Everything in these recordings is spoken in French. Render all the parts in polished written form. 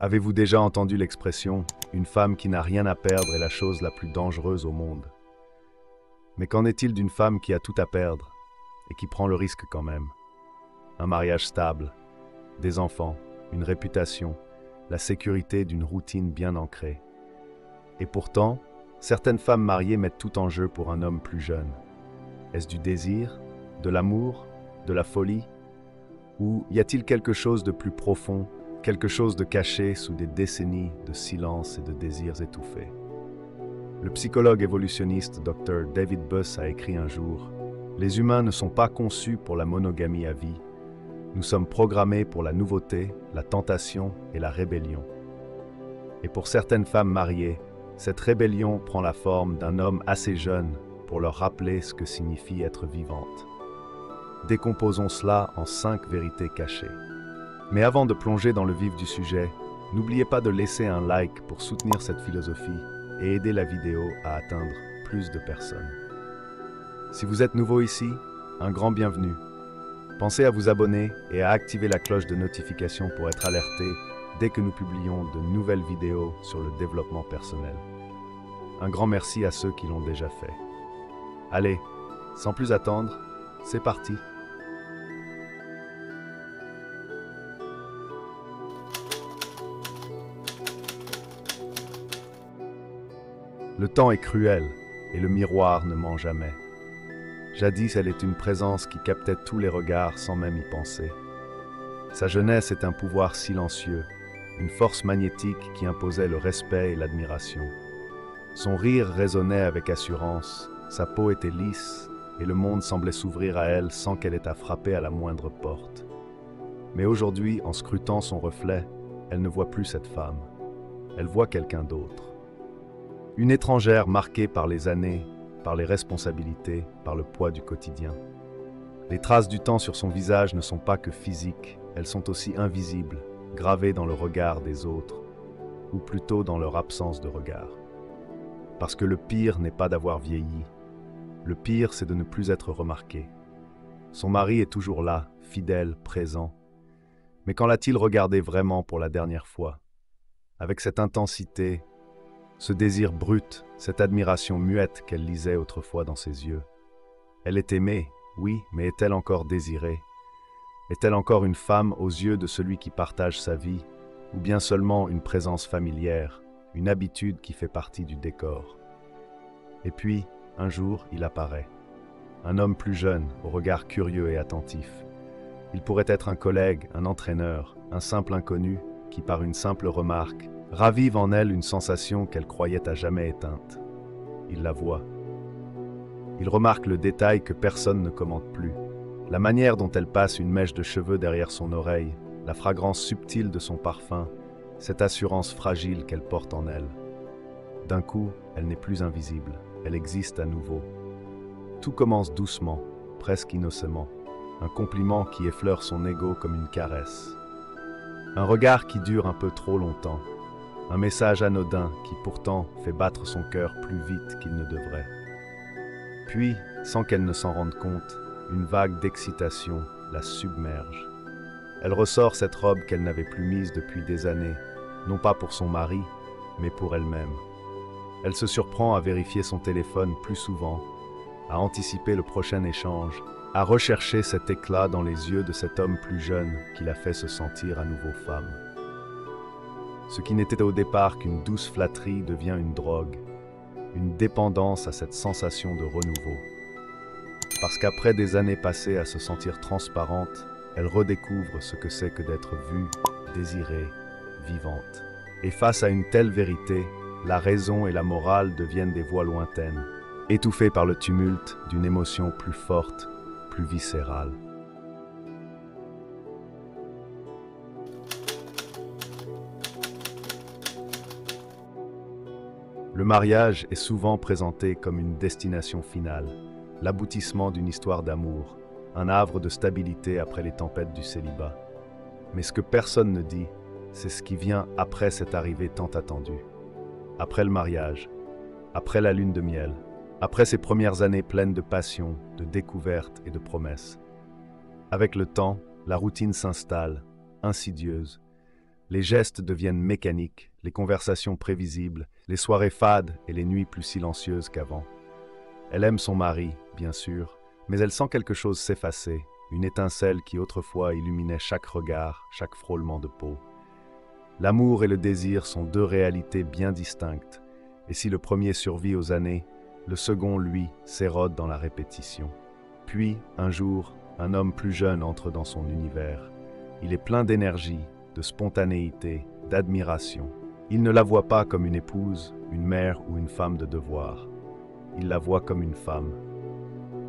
Avez-vous déjà entendu l'expression « une femme qui n'a rien à perdre est la chose la plus dangereuse au monde ». Mais qu'en est-il d'une femme qui a tout à perdre et qui prend le risque quand même? Un mariage stable, des enfants, une réputation, la sécurité d'une routine bien ancrée. Et pourtant, certaines femmes mariées mettent tout en jeu pour un homme plus jeune. Est-ce du désir, de l'amour, de la folie? Ou y a-t-il quelque chose de plus profond, quelque chose de caché sous des décennies de silence et de désirs étouffés? Le psychologue évolutionniste Dr. David Buss a écrit un jour « Les humains ne sont pas conçus pour la monogamie à vie. Nous sommes programmés pour la nouveauté, la tentation et la rébellion. » Et pour certaines femmes mariées, cette rébellion prend la forme d'un homme assez jeune pour leur rappeler ce que signifie être vivante. Décomposons cela en 5 vérités cachées. Mais avant de plonger dans le vif du sujet, n'oubliez pas de laisser un like pour soutenir cette philosophie et aider la vidéo à atteindre plus de personnes. Si vous êtes nouveau ici, un grand bienvenue. Pensez à vous abonner et à activer la cloche de notification pour être alerté dès que nous publions de nouvelles vidéos sur le développement personnel. Un grand merci à ceux qui l'ont déjà fait. Allez, sans plus attendre, c'est parti! Le temps est cruel et le miroir ne ment jamais. Jadis, elle est une présence qui captait tous les regards sans même y penser. Sa jeunesse est un pouvoir silencieux, une force magnétique qui imposait le respect et l'admiration. Son rire résonnait avec assurance, sa peau était lisse et le monde semblait s'ouvrir à elle sans qu'elle ait à frapper à la moindre porte. Mais aujourd'hui, en scrutant son reflet, elle ne voit plus cette femme. Elle voit quelqu'un d'autre. Une étrangère marquée par les années, par les responsabilités, par le poids du quotidien. Les traces du temps sur son visage ne sont pas que physiques, elles sont aussi invisibles, gravées dans le regard des autres, ou plutôt dans leur absence de regard. Parce que le pire n'est pas d'avoir vieilli, le pire c'est de ne plus être remarqué. Son mari est toujours là, fidèle, présent. Mais quand l'a-t-il regardé vraiment pour la dernière fois? Avec cette intensité, ce désir brut, cette admiration muette qu'elle lisait autrefois dans ses yeux. Elle est aimée, oui, mais est-elle encore désirée? Est-elle encore une femme aux yeux de celui qui partage sa vie, ou bien seulement une présence familière, une habitude qui fait partie du décor? Et puis, un jour, il apparaît. Un homme plus jeune, au regard curieux et attentif. Il pourrait être un collègue, un entraîneur, un simple inconnu, qui par une simple remarque, ravive en elle une sensation qu'elle croyait à jamais éteinte. Il la voit. Il remarque le détail que personne ne commente plus. La manière dont elle passe une mèche de cheveux derrière son oreille, la fragrance subtile de son parfum, cette assurance fragile qu'elle porte en elle. D'un coup, elle n'est plus invisible, elle existe à nouveau. Tout commence doucement, presque innocemment. Un compliment qui effleure son ego comme une caresse. Un regard qui dure un peu trop longtemps. Un message anodin qui pourtant fait battre son cœur plus vite qu'il ne devrait. Puis, sans qu'elle ne s'en rende compte, une vague d'excitation la submerge. Elle ressort cette robe qu'elle n'avait plus mise depuis des années, non pas pour son mari, mais pour elle-même. Elle se surprend à vérifier son téléphone plus souvent, à anticiper le prochain échange, à rechercher cet éclat dans les yeux de cet homme plus jeune qui la fait se sentir à nouveau femme. Ce qui n'était au départ qu'une douce flatterie devient une drogue, une dépendance à cette sensation de renouveau. Parce qu'après des années passées à se sentir transparente, elle redécouvre ce que c'est que d'être vue, désirée, vivante. Et face à une telle vérité, la raison et la morale deviennent des voix lointaines, étouffées par le tumulte d'une émotion plus forte, plus viscérale. Le mariage est souvent présenté comme une destination finale, l'aboutissement d'une histoire d'amour, un havre de stabilité après les tempêtes du célibat. Mais ce que personne ne dit, c'est ce qui vient après cette arrivée tant attendue. Après le mariage, après la lune de miel, après ces premières années pleines de passion, de découvertes et de promesses. Avec le temps, la routine s'installe, insidieuse. Les gestes deviennent mécaniques, les conversations prévisibles, les soirées fades et les nuits plus silencieuses qu'avant. Elle aime son mari, bien sûr, mais elle sent quelque chose s'effacer, une étincelle qui autrefois illuminait chaque regard, chaque frôlement de peau. L'amour et le désir sont deux réalités bien distinctes, et si le premier survit aux années, le second, lui, s'érode dans la répétition. Puis, un jour, un homme plus jeune entre dans son univers. Il est plein d'énergie, de spontanéité, d'admiration. Il ne la voit pas comme une épouse, une mère ou une femme de devoir. Il la voit comme une femme.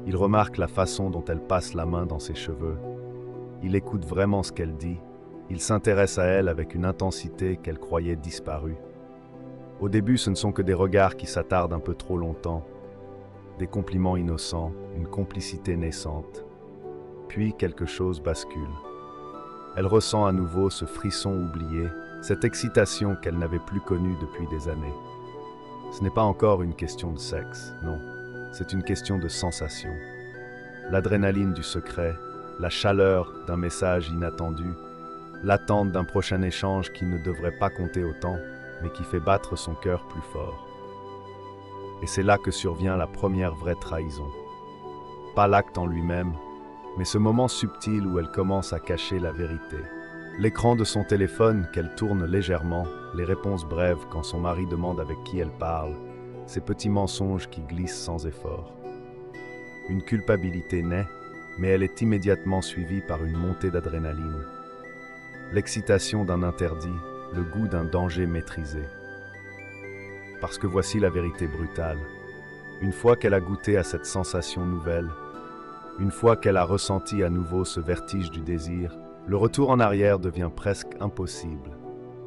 Il remarque la façon dont elle passe la main dans ses cheveux. Il écoute vraiment ce qu'elle dit. Il s'intéresse à elle avec une intensité qu'elle croyait disparue. Au début, ce ne sont que des regards qui s'attardent un peu trop longtemps, des compliments innocents, une complicité naissante. Puis quelque chose bascule. Elle ressent à nouveau ce frisson oublié, cette excitation qu'elle n'avait plus connue depuis des années. Ce n'est pas encore une question de sexe, non, c'est une question de sensation. L'adrénaline du secret, la chaleur d'un message inattendu, l'attente d'un prochain échange qui ne devrait pas compter autant, mais qui fait battre son cœur plus fort. Et c'est là que survient la première vraie trahison. Pas l'acte en lui-même, mais ce moment subtil où elle commence à cacher la vérité. L'écran de son téléphone qu'elle tourne légèrement, les réponses brèves quand son mari demande avec qui elle parle, ces petits mensonges qui glissent sans effort. Une culpabilité naît, mais elle est immédiatement suivie par une montée d'adrénaline. L'excitation d'un interdit, le goût d'un danger maîtrisé. Parce que voici la vérité brutale. Une fois qu'elle a goûté à cette sensation nouvelle, une fois qu'elle a ressenti à nouveau ce vertige du désir, le retour en arrière devient presque impossible.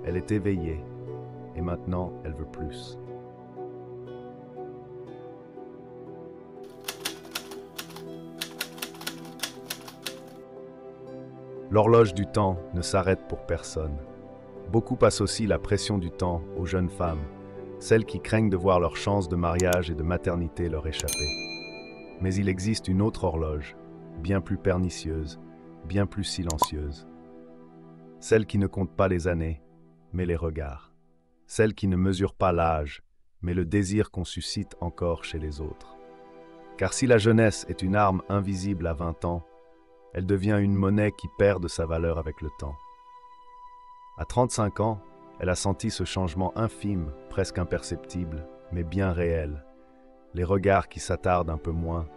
Elle est éveillée, et maintenant elle veut plus. L'horloge du temps ne s'arrête pour personne. Beaucoup associent la pression du temps aux jeunes femmes, celles qui craignent de voir leur chance de mariage et de maternité leur échapper. Mais il existe une autre horloge, bien plus pernicieuse, bien plus silencieuse. Celle qui ne compte pas les années, mais les regards. Celle qui ne mesure pas l'âge, mais le désir qu'on suscite encore chez les autres. Car si la jeunesse est une arme invisible à 20 ans, elle devient une monnaie qui perd de sa valeur avec le temps. À 35 ans, elle a senti ce changement infime, presque imperceptible, mais bien réel. Les regards qui s'attardent un peu moins,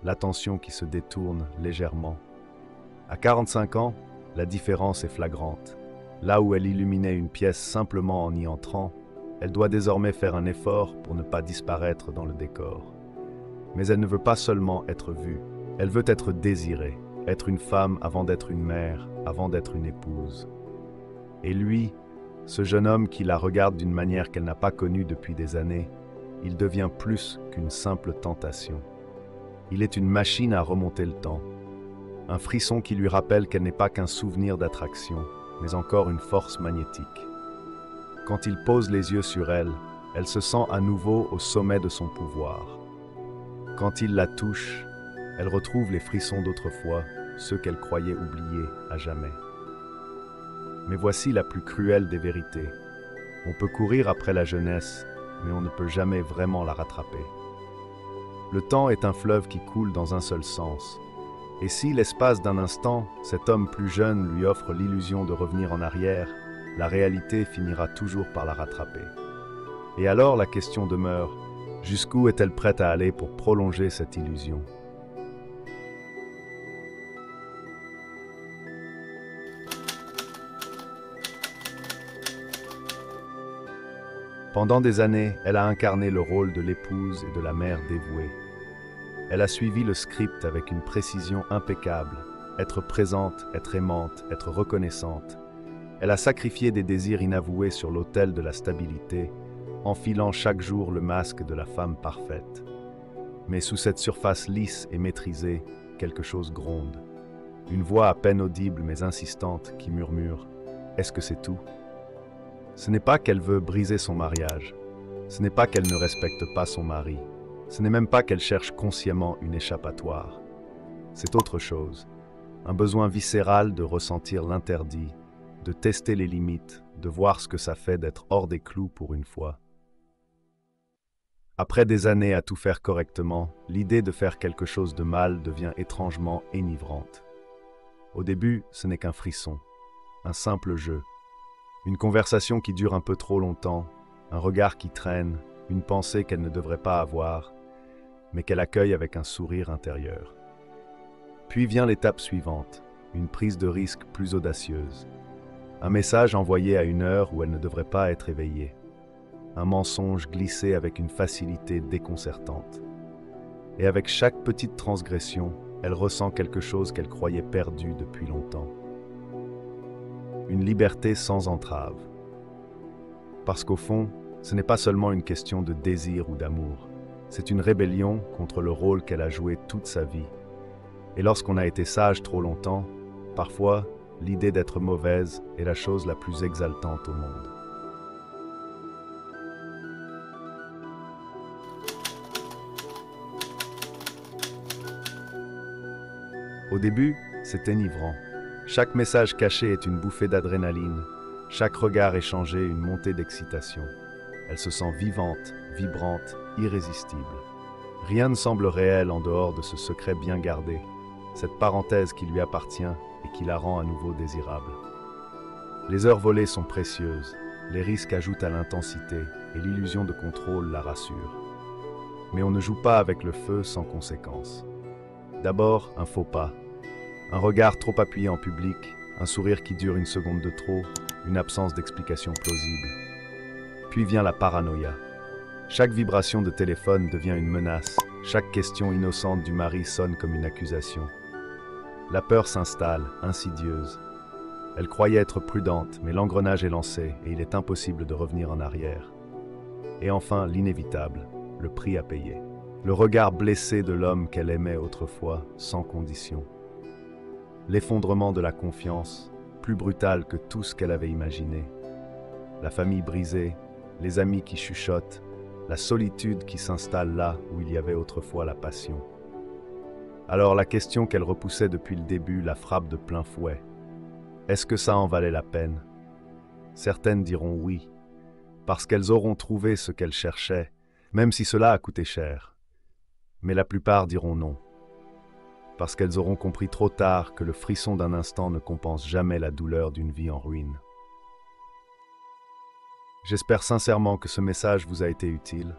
l'attention qui se détourne légèrement. À 45 ans, la différence est flagrante. Là où elle illuminait une pièce simplement en y entrant, elle doit désormais faire un effort pour ne pas disparaître dans le décor. Mais elle ne veut pas seulement être vue, elle veut être désirée, être une femme avant d'être une mère, avant d'être une épouse. Et lui, ce jeune homme qui la regarde d'une manière qu'elle n'a pas connue depuis des années, il devient plus qu'une simple tentation. Il est une machine à remonter le temps, un frisson qui lui rappelle qu'elle n'est pas qu'un souvenir d'attraction, mais encore une force magnétique. Quand il pose les yeux sur elle, elle se sent à nouveau au sommet de son pouvoir. Quand il la touche, elle retrouve les frissons d'autrefois, ceux qu'elle croyait oubliés à jamais. Mais voici la plus cruelle des vérités. On peut courir après la jeunesse, mais on ne peut jamais vraiment la rattraper. Le temps est un fleuve qui coule dans un seul sens. Et si, l'espace d'un instant, cet homme plus jeune lui offre l'illusion de revenir en arrière, la réalité finira toujours par la rattraper. Et alors la question demeure, jusqu'où est-elle prête à aller pour prolonger cette illusion ? Pendant des années, elle a incarné le rôle de l'épouse et de la mère dévouée. Elle a suivi le script avec une précision impeccable, être présente, être aimante, être reconnaissante. Elle a sacrifié des désirs inavoués sur l'autel de la stabilité, enfilant chaque jour le masque de la femme parfaite. Mais sous cette surface lisse et maîtrisée, quelque chose gronde. Une voix à peine audible mais insistante qui murmure « Est-ce que c'est tout ?» Ce n'est pas qu'elle veut briser son mariage, ce n'est pas qu'elle ne respecte pas son mari, ce n'est même pas qu'elle cherche consciemment une échappatoire. C'est autre chose, un besoin viscéral de ressentir l'interdit, de tester les limites, de voir ce que ça fait d'être hors des clous pour une fois. Après des années à tout faire correctement, l'idée de faire quelque chose de mal devient étrangement enivrante. Au début, ce n'est qu'un frisson, un simple jeu, une conversation qui dure un peu trop longtemps, un regard qui traîne, une pensée qu'elle ne devrait pas avoir, mais qu'elle accueille avec un sourire intérieur. Puis vient l'étape suivante, une prise de risque plus audacieuse. Un message envoyé à une heure où elle ne devrait pas être éveillée. Un mensonge glissé avec une facilité déconcertante. Et avec chaque petite transgression, elle ressent quelque chose qu'elle croyait perdu depuis longtemps. Une liberté sans entrave. Parce qu'au fond, ce n'est pas seulement une question de désir ou d'amour. C'est une rébellion contre le rôle qu'elle a joué toute sa vie. Et lorsqu'on a été sage trop longtemps, parfois, l'idée d'être mauvaise est la chose la plus exaltante au monde. Au début, c'est enivrant. Chaque message caché est une bouffée d'adrénaline, chaque regard échangé une montée d'excitation. Elle se sent vivante, vibrante, irrésistible. Rien ne semble réel en dehors de ce secret bien gardé, cette parenthèse qui lui appartient et qui la rend à nouveau désirable. Les heures volées sont précieuses, les risques ajoutent à l'intensité et l'illusion de contrôle la rassure. Mais on ne joue pas avec le feu sans conséquence. D'abord, un faux pas. Un regard trop appuyé en public, un sourire qui dure une seconde de trop, une absence d'explication plausible. Puis vient la paranoïa. Chaque vibration de téléphone devient une menace, chaque question innocente du mari sonne comme une accusation. La peur s'installe, insidieuse. Elle croyait être prudente, mais l'engrenage est lancé et il est impossible de revenir en arrière. Et enfin, l'inévitable, le prix à payer. Le regard blessé de l'homme qu'elle aimait autrefois, sans condition. L'effondrement de la confiance, plus brutal que tout ce qu'elle avait imaginé. La famille brisée, les amis qui chuchotent, la solitude qui s'installe là où il y avait autrefois la passion. Alors la question qu'elle repoussait depuis le début la frappe de plein fouet. Est-ce que ça en valait la peine? Certaines diront oui, parce qu'elles auront trouvé ce qu'elles cherchaient, même si cela a coûté cher. Mais la plupart diront non, parce qu'elles auront compris trop tard que le frisson d'un instant ne compense jamais la douleur d'une vie en ruine. J'espère sincèrement que ce message vous a été utile.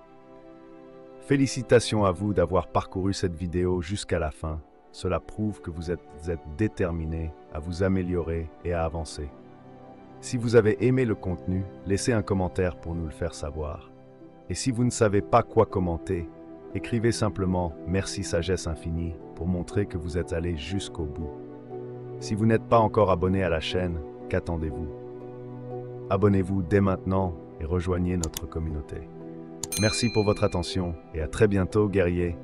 Félicitations à vous d'avoir parcouru cette vidéo jusqu'à la fin. Cela prouve que vous êtes déterminé à vous améliorer et à avancer. Si vous avez aimé le contenu, laissez un commentaire pour nous le faire savoir. Et si vous ne savez pas quoi commenter, écrivez simplement « Merci sagesse infinie » pour montrer que vous êtes allé jusqu'au bout. Si vous n'êtes pas encore abonné à la chaîne, qu'attendez-vous? Abonnez-vous dès maintenant et rejoignez notre communauté. Merci pour votre attention et à très bientôt, guerriers.